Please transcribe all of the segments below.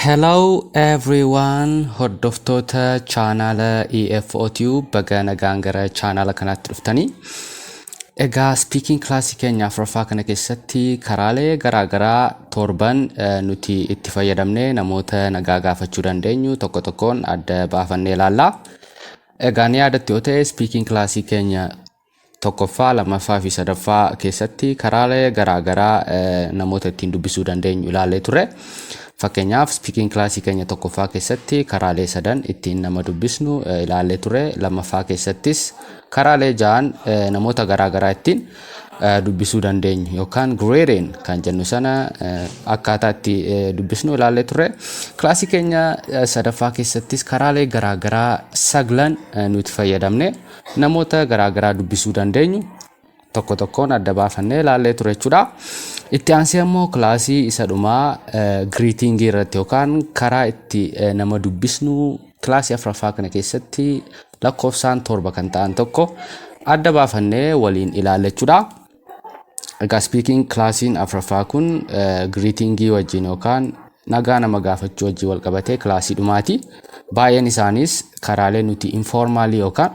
Hello everyone, hordoftoota chaanaala EFOTube baga nagaan gara chaanaala kanaatti dhuftanii. Egaa speaking class keenya afuraffaa kana keessatti karaalee garaagaraa torban nuti itti fayyadamne namoota nagaa gaafachuu dandeenyu tokko tokkoon adda baafannee ilaalla. Egaa ni yaadatti yoo ta'e speaking class keenya tokkoffaa, lammaffaa fi sadaffaa keessatti karaalee garaagaraa namoota ittiin dubbisuu dandeenyu ilaallee ture. Fakkeenyaaf speaking class keenya tokkoffaa keessatti karaalee sadan ittiin nama dubbisnu ilaallee ture. Lammaffaa keessattis karaalee ja'an namoota garaagaraa ittiin dubbisuu dandeenyu yookaan grading kan jennu sana akkaataa itti dubbisnu ilaallee ture. Class keenya sadaffaa keessattis karaalee garaagaraa saglan nuti fayyadamne namoota garaagaraa dubbisuu dandeenyu tokko tokkoon adda baafannee ilaallee ture jechuudha. Itti aansee ammoo kilaasii isa dhumaa greeting irratti yookaan karaa itti nama dubbisnu kilaasii afuraffaa kana keessatti lakkoofsaan 7 kan ta'an tokko adda baafannee waliin ilaalle jechuudha. Egaa speaking kilaasiin afuraffaa kun greeting wajjin yookaan nagaa nama gaafachuu wajjin wal qabatee kilaasii dhumaati. Baay'een isaanis karaalee nuti informaalii yookaan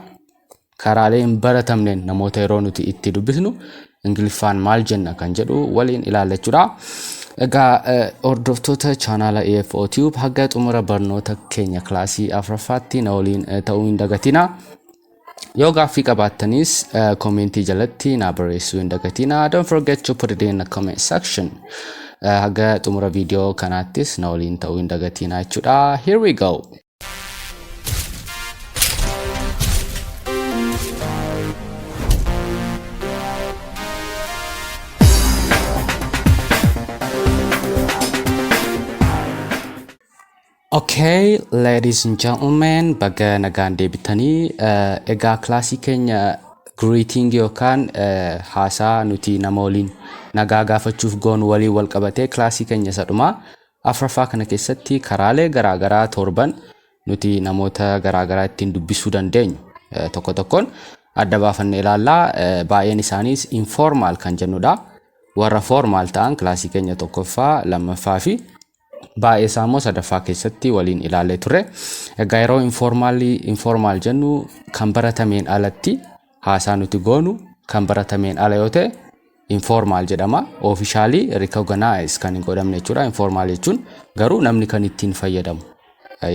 karaalee hin baratamneen namoota yeroo nuti itti dubbisnu Ingiliffaan maal jenna kan jedhu waliin ilaalle jechuudha. Egaa hordoftoota chaanaala EFOTube haga xumura barnoota keenya kilaasii afuraffaatti na waliin ta'uu hin dagatina. Yoo gaaffii qabaattanis commentii jalatti na barreessuu hin dagatina. Don't forget to put it in the comment section. Haga xumura video kanaattis na waliin ta'uu hin dagatina jechuudha. Here we go. Okay, ladies and gentlemen, baga nagaan deebitanii. Egaa kilaasii keenya greeting yookaan haasaa nuti nama waliin nagaa gaafachuuf goonu waliin wal qabatee kilaasii keenya sadhumaa afuraffaa kana keessatti karaalee garaagaraa torban nuti namoota garaagaraa ittiin dubbisuu dandeenyu tokko tokkoon adda baafannee ilaallaa. Baay'een isaanis informal kan jennudha. Warra formal ta'an kilaasii keenya tokkoffaa, lammaffaa fi baay'ee isaammoo sadaffaa keessatti waliin ilaallee ture. Egaa yeroo informal jennu kan baratameen alatti haasaa nuti goonu kan baratameen ala yoo ta'e informal jedhama. Officially recognize kan hin godhamne jechuudha. Informal jechuun garuu namni kan ittiin fayyadamu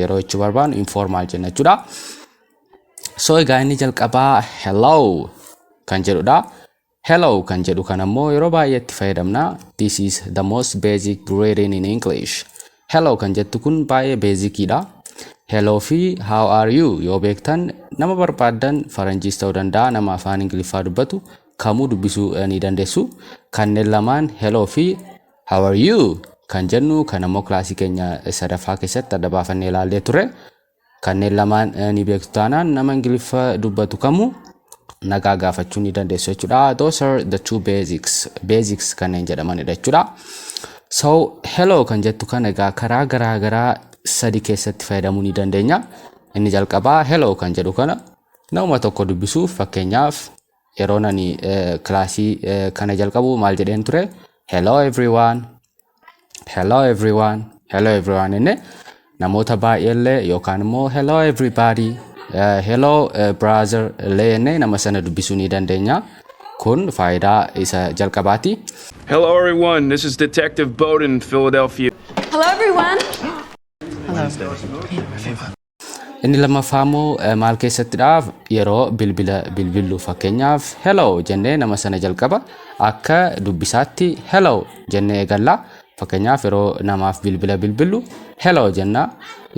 yeroo jechuu barbaannu informal jenna jechuudha. So egaa inni jalqabaa hello kan jedhudha. Hello kan jedhu kan ammoo yeroo baay'ee itti fayyadamna. This is the most basic greeting in English. Hello kan jettu kun baay'ee beezikidha. Hello fi how are you yoo beektan nama barbaadan faranjiis ta'uu danda'a, nama afaan Ingiliffaa dubbatu kamuu dubbisuu ni dandeessu. Kanneen lamaan hello fi how are you kan jennu kan ammoo kilaasii keenya sadaffaa keessatti adda baafannee ilaallee ture. Kanneen lamaan ni beektu taanaan nama Ingiliffaa dubbatu kamuu nagaa gaafachuu ni dandeessu jechuudha. Those are the two basics kanneen jedhamanidha jechuudha. So hello kan jettu kan egaa karaa garaagaraa sadi keessatti fayyadamuu ni dandeenya. Inni jalqabaa hello kan jedhu kana nama tokko dubbisuuf, fakkeenyaaf yeroo nani kilaasii kana jalqabu maal jedheen ture? Hello everyone, hello everyone, hello everyone inni namoota baay'eellee yookaan immoo hello everybody, hello brother illee nama sana dubbisuu ni dandeenya. Kun faayidaa isa jalqabaati. Hello everyone, this is Detective Bowden in Philadelphia. Hello everyone. Inni lammaffaa immoo maal keessattidhaaf yeroo bilbillu fakkeenyaaf hello jennee nama sana jalqaba akka dubbisaatti hello jennee eegalla. Fakkeenyaaf yeroo namaaf bilbilu hello jenna.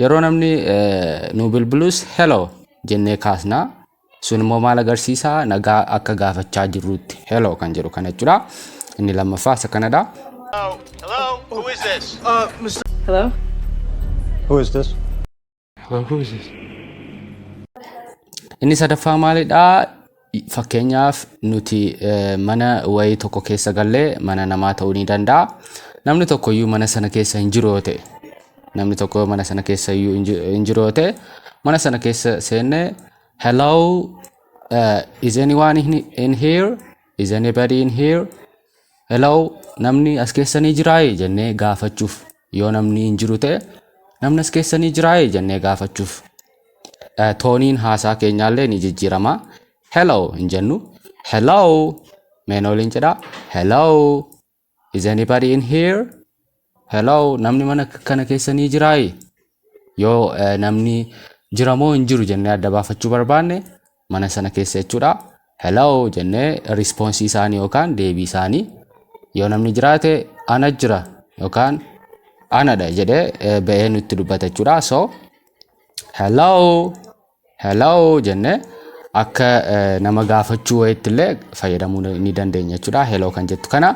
Yeroo namni nu bilbilus hello jennee kaasna. Sun immoo maal agarsiisa? Nagaa akka gaafachaa jirrutti hello kan jedhu kana jechuudha. Inni lammaffaa isa kanadha. Hello, who is this? Hello. Who is this? Who is this? Inni sadaffaa maalidha? Fakkeenyaaf nuti mana wayii tokko keessa gallee mana namaa ta'uu ni danda'a. Namni tokko iyyuu mana sana keessa hin jiru yoo ta'e, namni tokko mana sana keessa iyyuu hin jiru yoo ta'e, mana sana keessa seennee hello, is anyone in here? Is anybody in here? Hello, namni as keessa ni jiraa jennee gaafachuuf yoo namni hin jiru ta'e namni as keessa ni jiraa jennee gaafachuuf tooniin haasaa keenyaallee ni jijjiirama. Hello hin jennu. Hello menooliin jedha. Hello is anybody in here? Hello namni mana kana keessa ni jiraa? Yoo namni jiramoo hin jiru jennee adda baafachuu barbaanne mana sana keessa jechuudha. Hello jennee response isaanii yookaan deebii isaanii yoo namni jiraate ana jira yookaan anadha jedhee ba'ee nutti dubbata jechuudha. So hello jennee akka nama gaafachuu wayitillee fayyadamuu ni dandeenya jechuudha. Hello kan jettu kana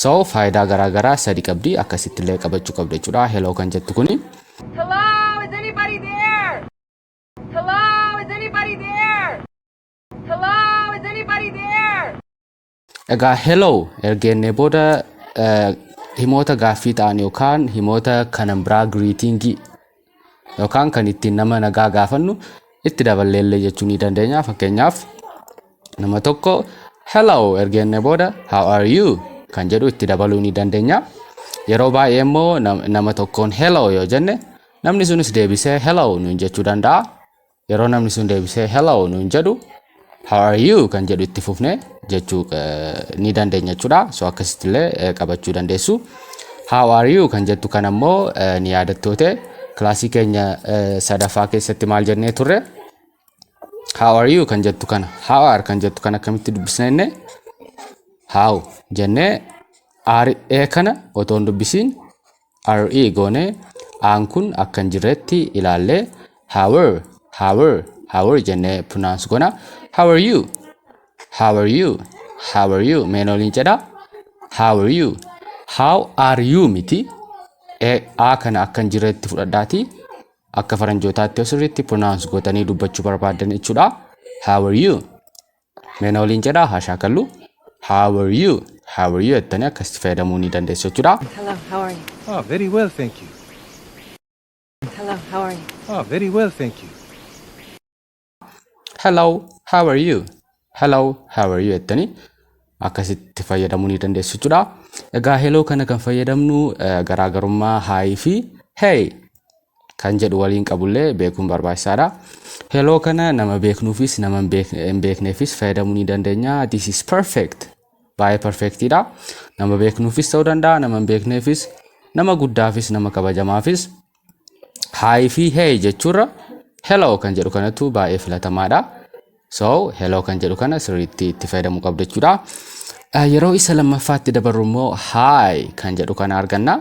so faayidaa garaagaraa sadi qabdi akkasittillee qabachuu qabda jechuudha. Hello kan jettu kuni Hello, is anybody there? Hello, is anybody there? Hello, is anybody there? egaa hello ergeennee booda himoota gaaffii ta'an yookaan himoota kanan biraa greetingii yookaan kan ittiin nama nagaa gaafannu itti daballeellee jechuu ni dandeenya. Fakkeenyaaf nama tokko hello ergeennee booda how are you kan jedhu itti dabaluu ni dandeenya. Yeroo baay'ee immoo nama tokkoon hello yoo jenne namni sunis deebisee hello nuun jechuu danda'a. Yeroo namni sun deebisee hello nuun jedhu how are you kan jedhu itti fufne jechuu ni dandeenya jechuudha. So akkasittillee qabachuu dandeessu. How are you kan jettu kan ammoo ni yaadattoota kilaasii keenya sadaffaa keessatti maal jennee turre? How are you kan jettu kana how are kan jettu kana akkamitti dubbisna jenne? How jennee are kana otoo hin dubbisiin re goone aan kun akkan jirretti ilaallee how jennee pronounce goona. How are you? How are you? How are you? Menooliin jedha. How are you? How are you miti. A kana akkan jirretti fudhadhaati. Akka faranjootaatti osirritti pronounce gootanii dubbachuu barbaadan jechuudha. How are you? Menooliin jedha haa shaakallu. How are you? How are you? Ettanii akkasitti fayyadamuu ni dandeessu jechuudha. Hello, how are you? Oh, very well, thank you. Hello, how are you? Oh, very well, thank you. Hello, how are you? Hello, how are you? Ettanii akkasitti fayyadamuu ni dandeessu jechuudha. Egaa hello kana kan fayyadamnu garaagarummaa hi fi hey kan jedhu waliin qabullee beekuun barbaachisaadha. Hello kana nama beeknuufis nama hin beekneefis fayyadamuu ni dandeenya. This is perfect. Baay'ee perfectidha. Nama beeknuufis ta'uu danda'a, nama hin beekneefis, nama guddaafis, nama kabajamaafis. Hi fi hey jechuurra hello kan jedhu kanatu baay'ee filatamaadha. So hello kan jedhu kana sirriitti itti fayyadamuu qabda jechuudha. Yeroo isa lammaffaatti dabarru immoo hi kan jedhu kana arganna.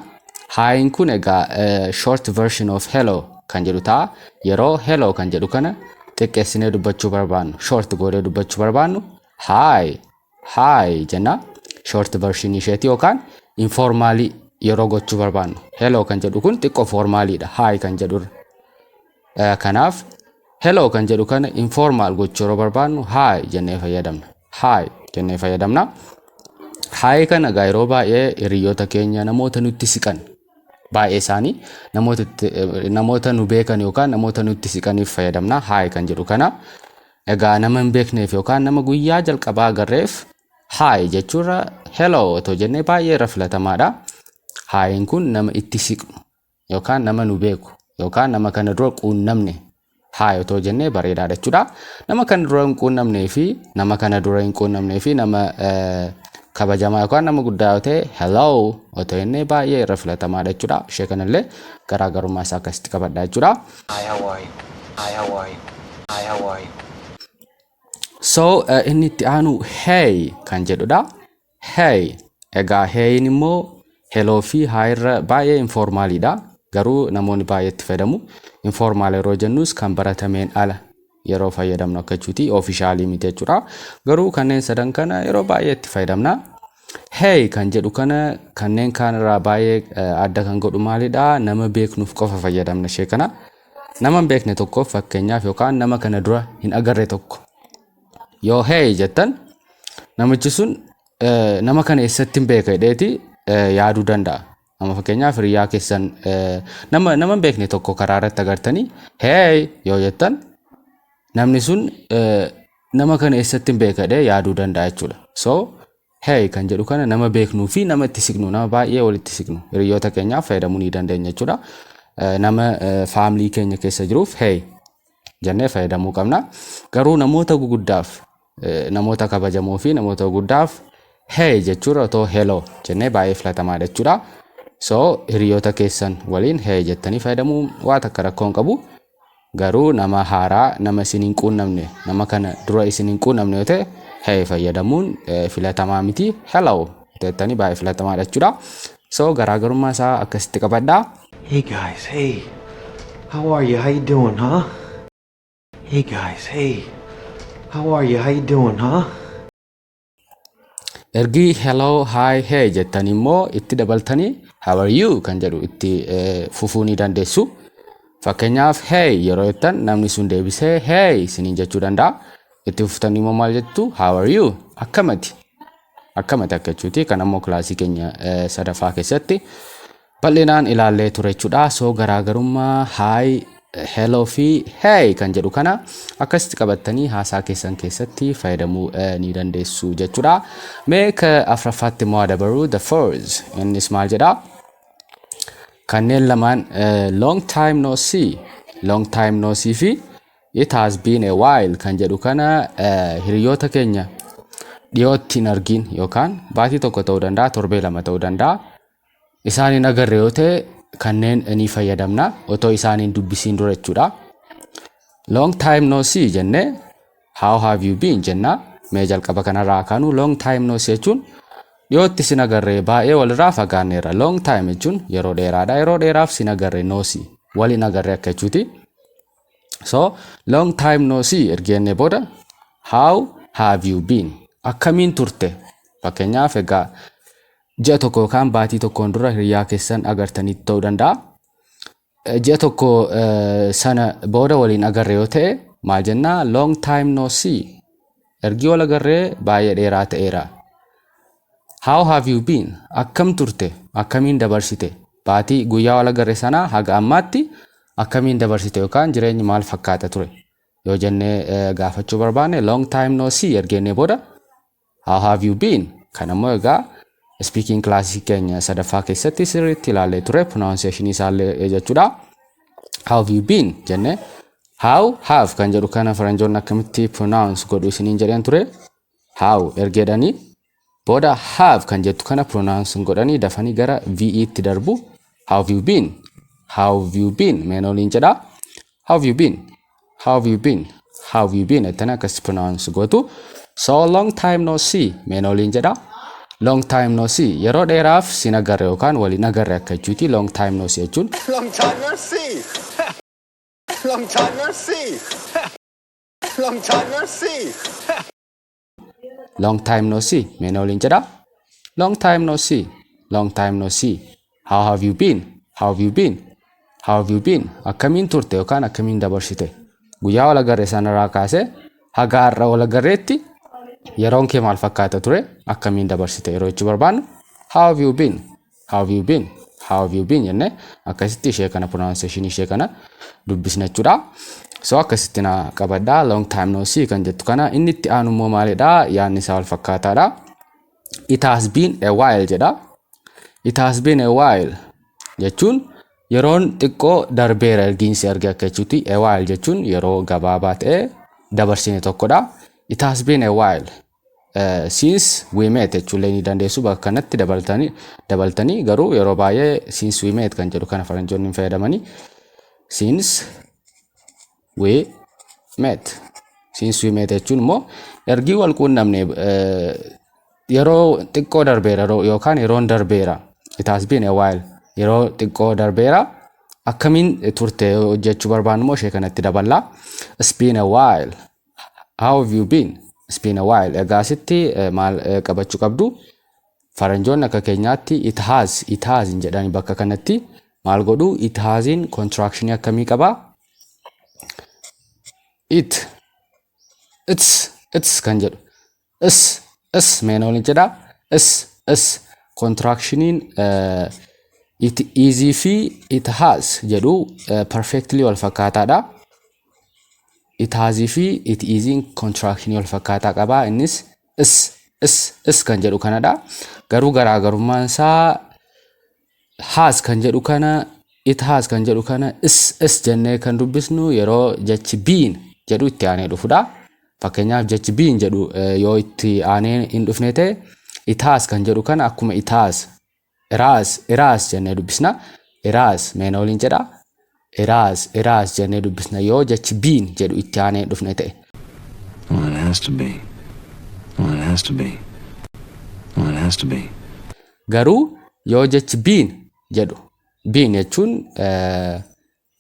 Hi kun egaa short version of hello kan jedhu ta'a. Yeroo hello kan jedhu kana xiqqeessinee dubbachuu barbaannu, short goonee dubbachuu barbaannu hi jenna. Short version isheeti yookaan informaali yeroo gochuu barbaannu. Hello kan jedhu kun xiqqoo formaaliidha. Hi kan jedhu kanaaf hello kan jedhu kana informal gochuu yeroo barbaannu hi jennee fayyadamna. Hi kana egaa yeroo baay'ee hiriyoota keenya namoota nutti siqan baay'ee isaanii namoota nu beekan yookaan namoota nutti siqaniif fayyadamna. Hi kan jedhu kana egaa nama hin beekneef yookaan nama guyyaa jalqabaa agarreef hi jechuurra hello otoo jennee baay'ee irra filatamaadha. Hi kun nama itti siqnu yookaan nama nu beeku yookaan nama kana dura quunnamne hi otoo jennee bareedaadha jechuudha. Nama kana dura hin quunnamnee fi nama kana dura hin quunnamnee fi nama kabajamaa yookaan nama guddaa yoo ta'e hello otoo jennee baay'ee irra filatamaadha jechuudha. Ishee kanallee garaagarummaa isaa akkasitti qabadha jechuudha. Hi, how are you? Hi, how are you? Hi, how are you? So inni itti aanu hey kan jedhudha. Hey egaa heyin immoo hello fi hi irra baay'ee informaaliidha. Garuu namoonni baay'ee itti fayyadamu. Informal yeroo jennus kan baratameen ala yeroo fayyadamnu akka jechuuti. Officially miti jechuudha. Garuu kanneen sadan kana yeroo baay'ee itti fayyadamna. Hey kan jedhu kana kanneen kaanirraa baay'ee adda kan godhu maalidha? Nama beeknuuf qofa fayyadamna ishee kana. Nama hin beekne tokkoof fakkeenyaaf yookaan nama kana dura hin agarre tokko yoo hey jettan namichi sun nama kana eessatti hin beeka jedheeti yaaduu danda'a. Nama fakkeenyaaf hiriyaa keessan nama hin beekne tokko karaa irratti agartanii hey yoo jettan namni sun nama kana eessatti hin beeka jedhee yaaduu danda'a jechuudha. So hey kan jedhu kana nama beeknuu fi nama itti siqnu nama baay'ee walitti siqnu hiriyoota keenyaaf fayyadamuu ni dandeenya jechuudha. nama faamilii keenya keessa jiruuf hey jennee fayyadamuu qabna. Garuu namoota guguddaaf namoota kabajamoo fi namoota guguddaaf hey jechuudha otoo hello jennee baay'ee filatamaadha jechuudha. So hiriyoota keessan waliin hey jettanii fayyadamuu waa takka rakkoon qabu. Garuu nama haaraa nama isin hin quunnamne nama kana dura isin hin quunnamne yoo ta'e hey fayyadamuun filatamaa miti. Hello jettanii baay'ee filatamaadha jechuudha. So garaagarummaa isaa akkasitti qabadhaa. Hey guys, hey. How are you? How you doing, huh? Hey guys, hey. How are you? How you doing, huh? Ergi hello, hi, hey jettanii immoo itti dabaltanii how are you kan jedhu itti fufuu ni dandeessu. Fakkeenyaaf hey yeroo jettan namni sun deebisee hey isiniin jechuu danda'a. Itti fuftanii immoo maal jettu how are you akkamati akka jechuuti. Kan ammoo kilaasii keenya sadaffaa keessatti bal'inaan ilaallee ture jechuudha. So garaagarummaa hi, hello fi hey kan jedhu kana akkasitti qabattanii haasaa keessan keessatti fayyadamuu ni dandeessu jechuudha. Mee ka afraffaatti immoo dabaruu the fours innis maal jedha? Kanneen lamaan long time no see fi it has been a while kan jedhu kana hiriyoota keenya dhiyootti hin argin yookaan baatii tokko ta'uu danda'a, torbee lama ta'uu danda'a. Isaaniin agarre yoo ta'e kanneen ni fayyadamna otoo isaaniin dubbisiin dura jechuudha. Long time no see jennee how have you been jenna. Mee jalqaba kanarraa kaanu long time no see jechuun dhiyootti sin agarre baay'ee walirraa fagaanneerra. Long time jechuun yeroo dheeraadha. Yeroo dheeraaf sin agarre no see waliin agarre akka jechuuti. So long time no see ergeenne booda how have you been akkamiin turte. Fakkeenyaaf egaa ji'a tokko yookaan baatii tokkoon dura hiriyaa keessan agartanii ta'uu danda'a. Ji'a tokko sana booda waliin agarre yoo ta'e maal jennaa long time no see ergi wal agarree baay'ee dheeraa ta'eera. How have you been akkam turte akkamiin dabarsite baatii guyyaa wal agarre sana haga ammaatti akkamiin dabarsite yookaan jireenyi maal fakkaata ture yoo jennee gaafachuu barbaanne long time no see ergeenne booda how have you been kan ammoo egaa speaking classic keenya sadaffaa keessatti sirriitti ilaallee ture pronunciation isaallee jechuudha. How have you been jenne how have kan jedhu kana faranjoonni akkamitti pronounce godhu isiniin jedheen ture. How ergeedhanii booda have kan jettu kana pronounce godhanii dafanii gara ve itti darbu. How have you been? How have you been? Meenooliin jedha. How have you been? How have you been? How have you been? Ettana akkas pronounce gootu. So long time no see meenooliin jedha. Long time no see yeroo dheeraaf sin agarre yookaan waliin agarre akka jechuuti. Long time no see jechuun Long time no see. Long time no see. Long time no see. long time no see meenooliin jedha. Long time no see. Long time no see. How have you been? How have you been? How have you been? Akkamiin turte yookaan akkamiin dabarsite. Guyyaa wal agarre sanarraa kaasee haga har'a wal agarreetti yeroon kee maal fakkaata ture akkamiin dabarsite yeroo jechuu barbaannu how have you been? How have you been? How have you been jenne akkasitti ishee kana pronunciation ishee kana dubbisna jechuudha. So akkasitti na qabadhaa long time no see kan jettu kana. Inni itti aanu immoo maalidha yaadni isaa wal fakkaataadha. It has been a while jedha. It has been a while jechuun yeroon xiqqoo darbeera ergiinsi arge akka jechuuti. A while jechuun yeroo gabaabaa ta'e dabarsine tokkodha. It has been a while since we met jechuullee ni dandeessu bakka kanatti dabaltanii garuu yeroo baay'ee since we met kan jedhu kana faranjoonni hin fayyadamanii. Since we met. Since we met jechuun immoo ergii wal quunnamne yeroo xiqqoo darbeera yookaan yeroon darbeera. It has been a while yeroo xiqqoo darbeera akkamiin turte jechuu barbaannu immoo ishee kanatti daballa. It's been a while. How have you been? It's been a while. Egaa asitti maal qabachuu qabdu faranjoonni akka keenyaatti it has hin jedhani bakka kanatti maal godhu it hasin contraction akkamii qaba? It's kan jedhu is meenooliin jedha. Is contractioniin it easy fi it has jedhu perfectly wal fakkaataadha. It has fi it easy contraction wal fakkaataa qaba. Innis is kan jedhu kanadha. Garuu garaagarummaan isaa has kan jedhu kana it has kan jedhu kana is jennee kan dubbisnu yeroo jechi been jedhu itti aanee dhufudha. Fakkeenyaaf jechi been jedhu yoo itti aanee hin dhufne ta'e it has kan jedhu kana akkuma it has eras jennee dubbisna. Eras meena waliin jedha. Eras jennee dubbisna yoo jechi been jedhu itti aanee dhufne ta'e. Well, it has to be. Well, it has to be. Well, it has to be. Garuu yoo jechi been jedhu been jechuun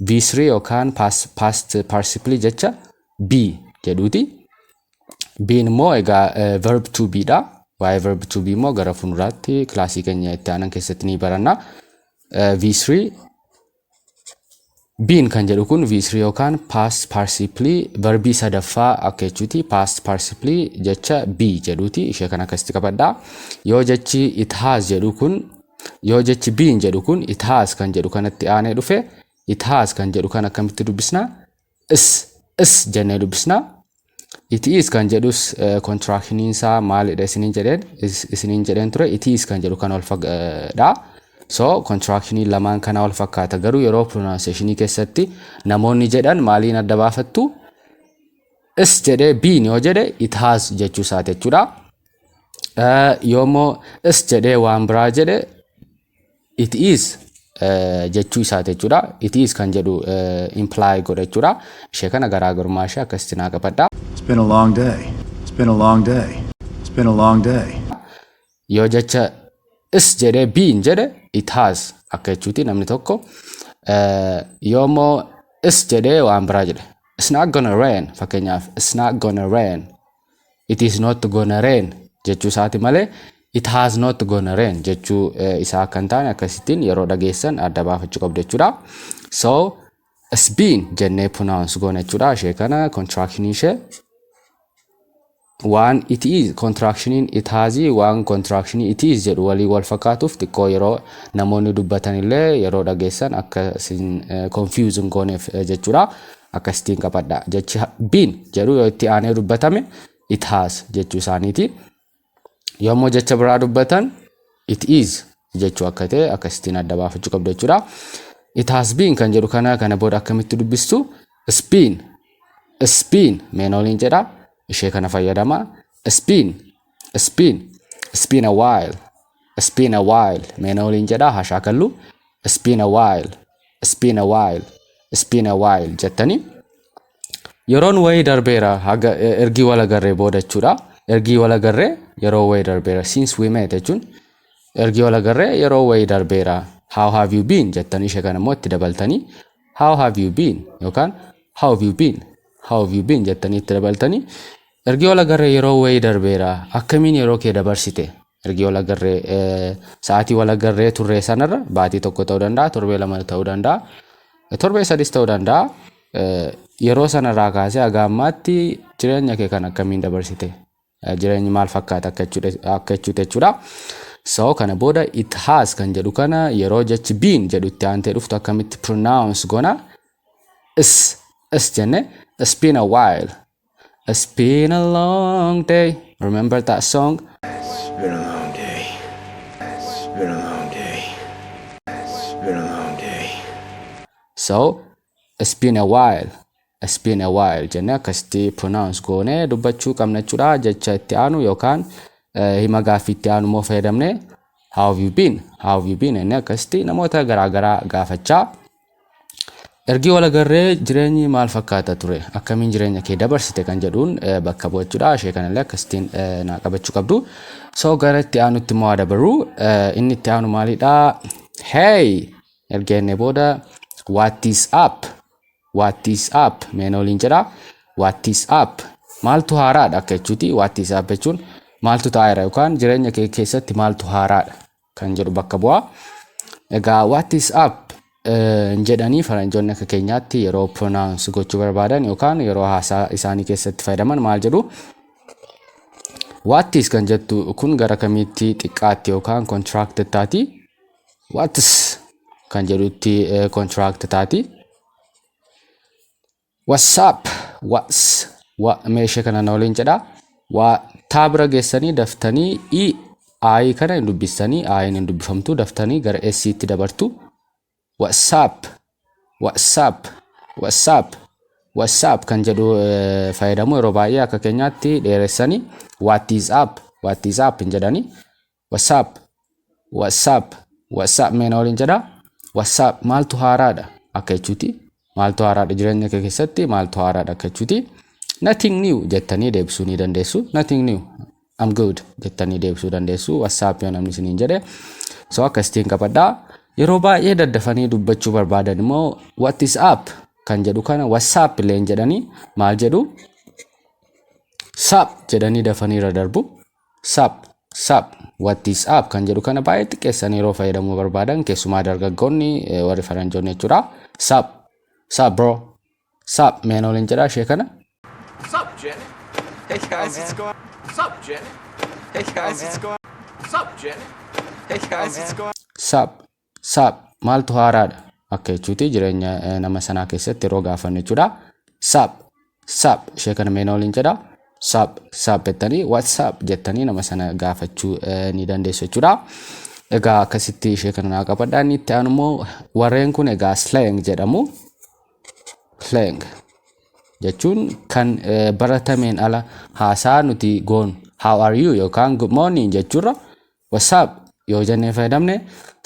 V3 yookaan past participle jecha be jedhuuti. Been immoo egaa verb to be dha. Waa'ee verb to be immoo gara fuulduraatti kilaasii keenya itti aanan keessatti ni baranna. V3 been kan jedhu kun V3 yookaan past participle verbii sadaffaa akka jechuuti. Past participle jecha be jedhuuti. Ishee kan akkasitti qabadha. Yoo jechi it has jedhu kun yoo jechi been jedhu kun it has kan jedhu kanatti aanee dhufe it has kan jedhu kan akkamitti dubbisna? Is jennee dubbisna. It is kan jedhus contractioniin isaa maalidha isiniin jedheen ture. It is kan jedhu kan ol fagaadha. So contractionii lamaan kana wal fakkaata garuu yeroo pronunciationii keessatti namoonni jedhan maaliin adda baafattu? Is jedhee been yoo jedhe it has jechuu isaati jechuudha. Yoommoo is jedhee waan biraa jedhe it is jechuu isaati jechuudha. It is kan jedhu imply godha jechuudha. Ishee kana garaagarummaa ishee akkasitti naa qabadha. It's been a long day. It's been a long day. It's been a long day. Yoo jecha is jedhee been jedhe it has akka jechuuti namni tokko. Yoommoo is jedhee waan biraa jedhe it's not gonna rain fakkeenyaaf it's not gonna rain. It is not gonna rain jechuu isaati malee it has not gonna rain jechuu isaa kan taane akkasittiin yeroo dhageessan adda baafachuu qabdu jechuudha. So it's been jennee pronounce goona jechuudha. Ishee kana contractionii ishee waan it is contractioniin it has waan contractionii it is jedhu walii wal fakkaatuuf xiqqoo yeroo namoonni dubbatan illee yeroo dhageessan akka isin confuse hin gooneef jechuudha. Akkasitiin qabadha. Jechi been jedhu yoo itti aanee dubbatame it has jechuu isaaniiti. Yommuu jecha biraa dubbatan it is jechuu akka ta'e akkasitiin adda baafachuu qabdu jechuudha. It has been kan jedhu kana booda akkamitti dubbistu? It's been meena waliin jedha. Ishee kana fayyadama. It's been a while meena waliin jedha hashaa kallu. It's been a while jettani yeroon wayii darbeera haga ergi wal agarree booda jechuudha. Ergi wal agarree yeroo wayii darbeera since we met jechuun ergi wal agarree yeroo wayii darbeera. How have you been jettani ishee kana immoo itti dabaltani how have you been yookaan how have you been jettani itti dabaltani ergi wal agarree yeroo wayii darbeera akkamiin yeroo kee dabarsite? Ergi wal agarree sa'aatii wal agarree turree sanarra baatii tokko ta'uu danda'a, torbee lama ta'uu danda'a, torbee sadis ta'uu danda'a. Yeroo sanarraa kaasee haga ammaatti jireenya kee kan akkamiin dabarsite? Jireenyi maal fakkaata akka jechuudha. So kana booda it has kan jedhu kana yeroo jechi been jedhu itti aantee dhuftu akkamitti pronounce goona? Is jenne it's been a while. It's been a long day. Remember that song? It's been a long day. It's been a long day. It's been a long day. So it's been a while jenne akkasitti pronounce goone dubbachuu qabna jechuudha. Jecha itti aanu yookaan hima gaaffii itti aanu immoo fayyadamne how have you been enne akkasitti namoota garaagaraa gaafachaa. Ergi wal agarree jireenyi maal fakkaata ture? Akkamiin jireenya kee dabarsite kan jedhuun bakka bu'achuudha. Ishee kanallee akkasitiin naa qabachuu qabdu. So gara itti aanutti immoo dabarru inni itti aanu maalidha? Hey erga inni booda what is up meena waliin jedha. What is up maaltu haaraadha akka jechuuti. What is up jechuun maaltu ta'eera yookaan jireenya kee keessatti maaltu haaraadha kan jedhu bakka bu'a. Egaa what is up jedhanii faranjoonni akka keenyaatti yeroo pronounce gochuu barbaadan yookaan yeroo haasaa isaanii keessatti fayyadaman maal jedhu? What is kan jettu kun gara kamitti xiqqaatti yookaan contracted taati? What is kan jedhutti contracted taati. What's up? Meeshee kana na waliin jedha. Taabira geessanii daftanii I kana hin dubbistanii I hin dubbifamtu daftanii gara S itti dabartu. WhatsApp, WhatsApp, WhatsApp, WhatsApp kan jedhu fayyadamu yeroo baay'ee akka keenyaatti dheeressanii what is up hin jedhani WhatsApp, WhatsApp, WhatsApp meen waliin jedha WhatsApp maaltu haaraadha akka jechuuti maaltu haaraadha jireenya kee keessatti maaltu haaraadha akka jechuuti nothing new jettanii deebisuu ni dandeessu nothing new I'm good jettanii deebisuu dandeessu WhatsApp yoo namni isiniin jedhe so akkasitiin qabadhaa yeroo baay'ee daddafanii dubbachuu barbaadan immoo what is up kan jedhu kana WhatsApp illee jedhanii maal jedhu sap jedhanii dafanii irra darbu sap what is up kan jedhu kana baay'ee xiqqeessanii yeroo fayyadamuu barbaadan keessumaa dargaggoonni warri faranjoonni jechuudha sap bro sap meen waliin jedha ishee kana What's up, Jenny? Hey guys, it's going. What's up, Jenny? Hey guys, it's going. What's up, Jenny? Hey guys, it's going. sap maaltu haaraadha akka jechuuti jireenya nama sanaa keessatti yeroo gaafannu jechuudha sap ishee kana meen waliin jedha sap jettanii WhatsApp jettanii nama sana gaafachuu ni dandeessu jechuudha egaa akkasitti ishee kana naa qabadhaa inni itti aanu immoo warreen kun egaa slang jedhamu slang jechuun kan baratameen ala haasaa nuti goon how are you yookaan good morning jechuurra WhatsApp yoo jennee fayyadamne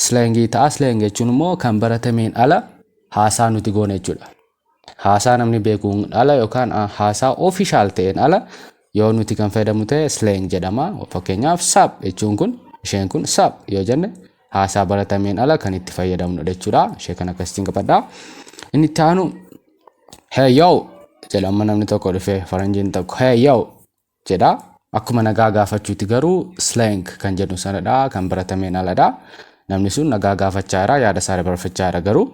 slangii ta'a slang jechuun immoo kan baratameen ala haasaa nuti goone jechuudha haasaa namni beekuun ala yookaan haasaa official ta'een ala yoo nuti kan fayyadamu ta'e slang jedhama fakkeenyaaf sap jechuun kun isheen kun sap yoo jenne haasaa baratameen ala kan itti fayyadamnu jechuudha ishee kan akkasitiin qabadhaa inni itti aanu hey yo jedhama namni tokko dhufee faranjiin tokko hey yo jedha akkuma nagaa gaafachuuti garuu slang kan jedhu sanadha kan baratameen aladha namni sun nagaa gaafachaa jira yaada isaa dabarfachaa jira garuu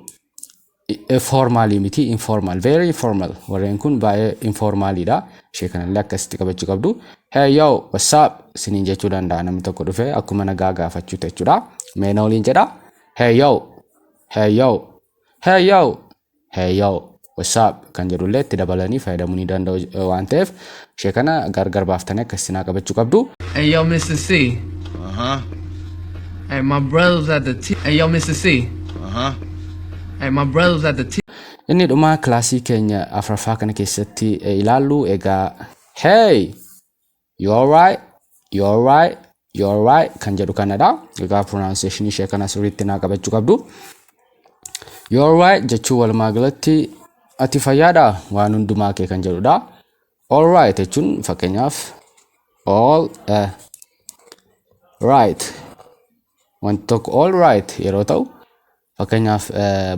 formally miti informal very informal warreen kun baay'ee informalidha ishee kanallee akkasitti qabachuu qabdu hey yo what's up siniin jechuu danda'a namni tokko dhufee akkuma nagaa gaafachuu jechuudha meena waliin jedha hey yo hey yo hey yo hey yo what's up kan jedhullee itti dabalanii fayyadamuu ni danda'u waan ta'eef ishee kana gargar baaftanii akkasitti qabachuu qabdu. Hey yo, Mr. C. Hey, my brother's at the Hey yo, Mr. C. Hey, my brother's at the Inni dhuma kilaasii keenya afraffaa kana keessatti ilaallu egaa hey you alright you alright you alright kan jedhu kanadha egaa pronunciation ishee kana sirriitti qabachuu qabdu you alright jechuu walumaa galatti ati fayyaadha waan hundumaa kee kan jedhudha alright jechuun fakkeenyaaf all right wanti tokko all right yeroo ta'u fakkeenyaaf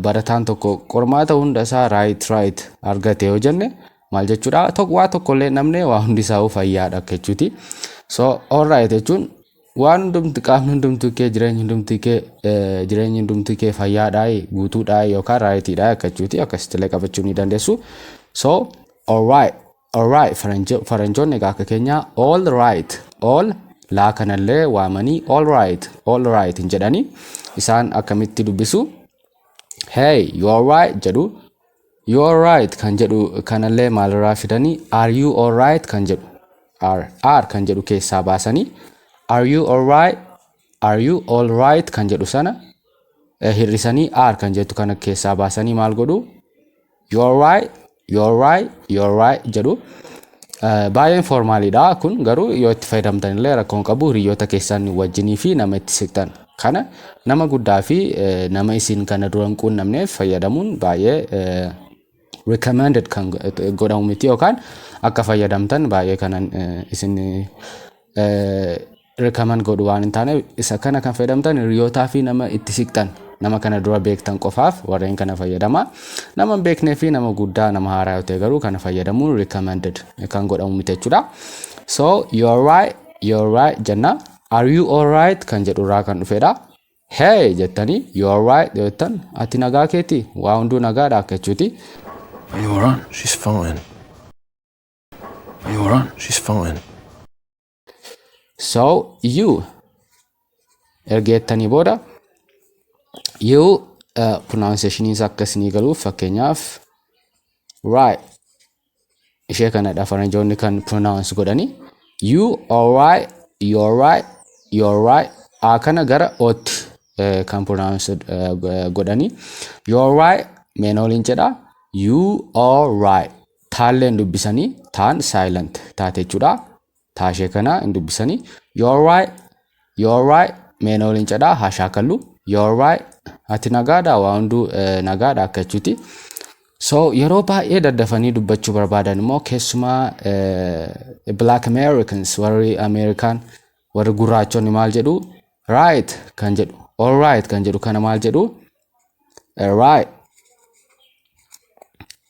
barataan tokko qormaata hunda isaa right argate yoo jenne maal jechuudha waa tokkollee namne waa hundi isaa fayyaadha akka jechuuti so all right jechuun waan hundumti qaamni hundumti kee jireenyi hundumti kee fayyaadha guutuudha yookaan rightidha akka jechuuti akkasitti qabachuu ni dandeessu so all right faranjoonni egaa akka keenya all right all laa kanallee waamanii all right hin jedhani isaan akkamitti dubbisu hey you all right jedhu you all right kan jedhu kanallee maalirraa fidanii are you all right kan jedhu are kan jedhu keessaa baasanii are you all right kan jedhu sana hirrisanii are kan jettu kana keessaa baasanii maal godhu you all right jedhu baay'een formaalidha kun garuu yoo itti fayyadamtan illee rakkoon qabu hiriyoota keessan wajjinii fi nama itti siqtan kana nama guddaa fi nama isin kana duran quunnamneef fayyadamuun baay'ee recommended kan godhamu miti yookaan akka fayyadamtan baay'ee kanan isin recommend godhu waan hin taane isa kana kan fayyadamtan hiriyootaa fi nama itti siqtan nama kana dura beektan qofaaf warreen kana fayyadama nama beeknee fi nama guddaa nama haaraa yoo ta'e garuu kana fayyadamuun recommended kan godhamu miti jechuudha so you're right jenna are you all right kan jedhu irraa kan dhufedha hey jettanii you're all right jettan ati nagaa keeti waa hunduu nagaadha akka jechuuti Are you alright? She's fine. Are you alright? She's fine. so you ergeettanii booda you pronunciation is akkasii galuuf fakkeenyaaf right ishee kanadha faranjoonni kan pronounce godhani you all right you're right a kana gara otti kan pronounce godhani. You are right maaliin jedha. You are right. Taalleen dubbisanii taan silent taate jechuudha. Taashee kana hin dubbisanii. You are right. You are right maaliin jedha haa shaakallu. You are right. Ati nagaadha waa hunduu nagaadha akka jechuuti. So yeroo baay'ee daddafanii dubbachuu barbaadan immoo keessumaa Black Americans warri American warri gurraachonni maal jedhu right kan jedhu all right kan jedhu kana maal jedhu right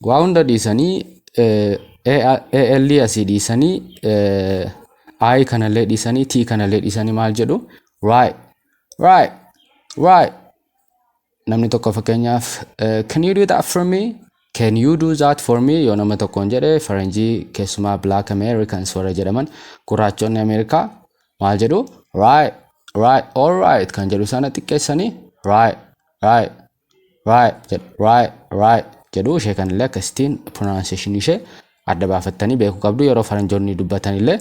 waa hunda dhiisanii AL asii dhiisanii I kanallee dhiisanii T kanallee dhiisanii maal jedhu right right right namni tokko fakkeenyaaf can you do that for me? Can you do that for me? Yoo nama tokkoon jedhe faranjii keessumaa Black Americans warra jedhaman gurraachonni Ameerikaa maal jedhu right right all right kan jedhu sana xiqqeessanii right right right right right jedhu ishee kanillee akkasitiin pronunciation ishee adda baafattanii beekuu qabdu yeroo faranjoonni dubbatanillee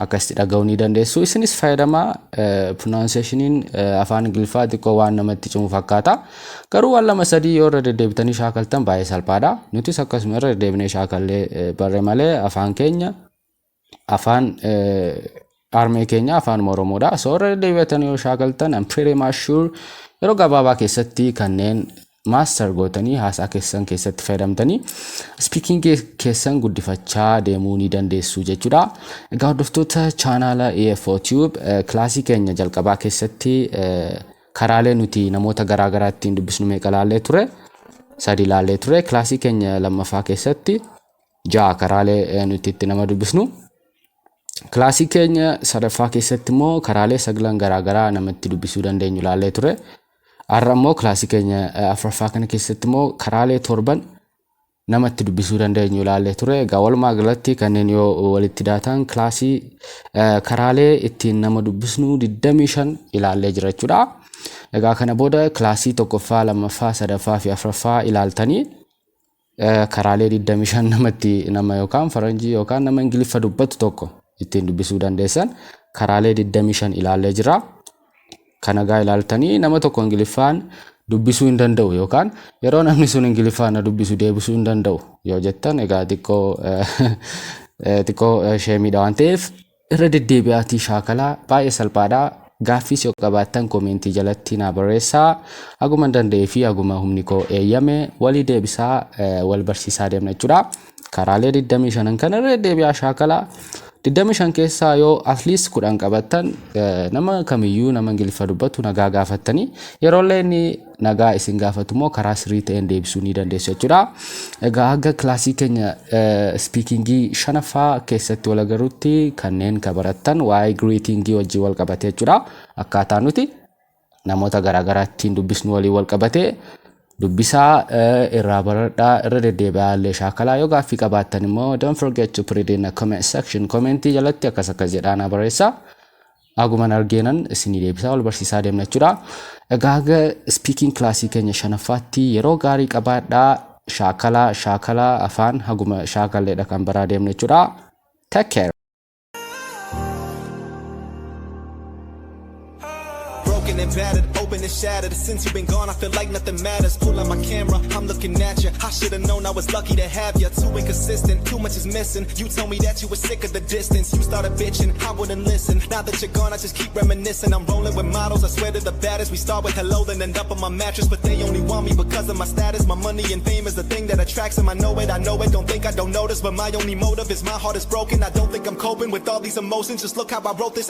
akkasitti dhaga'uu ni dandeessu. Isinis fayyadamaa pronunciationiin afaan Ingiliffaa xiqqoo waan namatti cimu fakkaata. Garuu waan lama sadii yoo irra deddeebitanii shaakaltan baay'ee salphaadha. Nutis akkasuma irra deddeebinee shaakallee barre malee afaan keenya afaan armee keenya afaan Oromoodha. So irra deddeebitanii yoo shaakaltan I'm pretty much sure yeroo gabaabaa keessatti kanneen master gootanii haasaa keessan keessatti fayyadamtanii speaking keessan guddifachaa deemuu ni dandeessu jechuudha. Egaa hordoftoota chaanaala EFO Tube kilaasii keenya jalqabaa keessatti karaalee nuti namoota garaagaraa ittiin dubbisnu meeqa laallee ture? 3 laallee ture. Kilaasii keenya lammaffaa keessatti 6 karaalee nuti itti nama dubbisnu. Kilaasii keenya sadaffaa keessatti immoo karaalee 9 garaagaraa namatti dubbisuu dandeenyu laallee ture. Har'a immoo kilaasii keenya afuraffaa kana keessatti immoo karaalee 7 namatti dubbisuu dandeenyu laallee ture. Egaa walumaa galatti kanneen yoo walitti daatan kilaasii karaalee ittiin nama dubbisnu 25 ilaallee jira jechuudha. Egaa kana booda kilaasii tokkoffaa, lammaffaa, sadaffaa fi afuraffaa ilaaltanii karaalee 25 namatti nama yookaan faranjii yookaan nama Ingiliffa dubbatu tokko ittiin dubbisuu dandeessan karaalee 25 ilaallee jira. Kana gaa ilaaltanii nama tokko Ingiliffaan dubbisuu hin danda'u yookaan yeroo namni sun Ingiliffaan dubbisu deebisuu hin danda'u yoo jettan egaa xiqqoo sheemiidha waan ta'eef irra deddeebi'aatii shaakalaa baay'ee salphaadha. Gaaffiis yoo qabaattan koomentii jalatti naa barreessaa. Haguma danda'ee fi haguma humni koo eeyyame walii deebisaa wal barsiisaa deemna jechuudha. Karaalee 25 kana irra deddeebi'aa shaakalaa 25 keessaa yoo at least 10 qabattan nama kamiyyuu nama Ingiliffa dubbatu nagaa gaafattanii yeroollee inni nagaa isin gaafatu immoo karaa sirrii ta'een deebisuu ni dandeessu jechuudha. Egaa haga kilaasii keenya speakingii 5ffaa keessatti wal agarruutti kanneen barattan waa'ee greetingii wajjin wal qabatee jechuudha. Akkaataa nuti namoota garaagaraa ittiin dubbisnu waliin wal qabatee dubbisaa irraa baradhaa irra deddeebi'aa illee shaakalaa yoo gaaffii qabaattan immoo don't forget to put it in the comment section. Commentii jalatti akkas jedhaa naa barreessaa. Haguman argeenan isinii deebisaa wal barsiisaa deemna jechuudha. Egaa haga speaking kilaasii keenya 5ffaatti yeroo gaarii qabaadhaa shaakalaa afaan haguma shaakalleedha kan baraa deemna jechuudha. Take care. And battered, open and shattered. Since you've been gone, I feel like nothing matters. Pull out my camera, I'm looking at you. I should've known I was lucky to have you. Too inconsistent, too much is missing. You told me that you were sick of the distance. You started bitching, I wouldn't listen. Now that you're gone, I just keep reminiscing. I'm rolling with models, I swear to the baddest. We start with hello, then end up on my mattress. But they only want me because of my status. My money and fame is the thing that attracts them. I know it. Don't think I don't notice. But my only motive is my heart is broken. I don't think I'm coping with all these emotions. Just look how I wrote this.